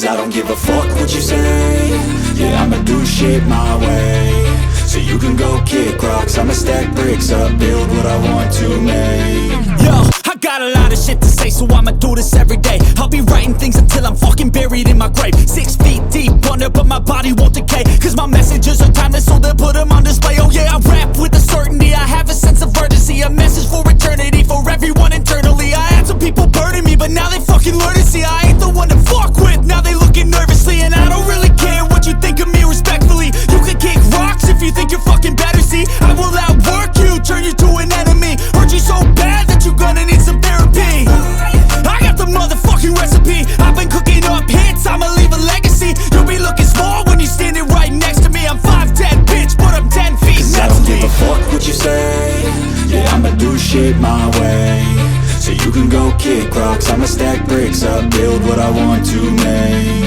Cause I don't give a fuck what you say. Yeah, I'ma do shit my way. So you can go kick rocks, I'ma stack bricks up, build what I want to make. Yo, I got a lot of shit to say, so I'ma do this every day. I'll be writing things until I'm fucking buried in my grave. 6 feet deep under, but my body won't decay. Cause my messages are timeless, so they'll put them on display. Oh yeah, I rap with a certainty, I have a sense of urgency. A message for eternity, for everyone internally. I had some people burning me, but now they fucking learn to see I ain't the one to fuck with, now they looking nervously. And I don't really care what you think of me, respectfully. You can kick rocks if you think you're fucking better, see. I will outwork you, turn you to an enemy. Hurt you so bad that you're gonna need some therapy. I got the motherfucking recipe, I've been cooking up hits, I'ma leave a legacy. You'll be looking small when you're standing right next to me. I'm 5'10", bitch, but I'm 10 feet Cause next I don't to me. give a fuck what you say. Yeah, I'ma do shit my way. So you can go kick rocks, I'ma stack bricks up, build what I want to make.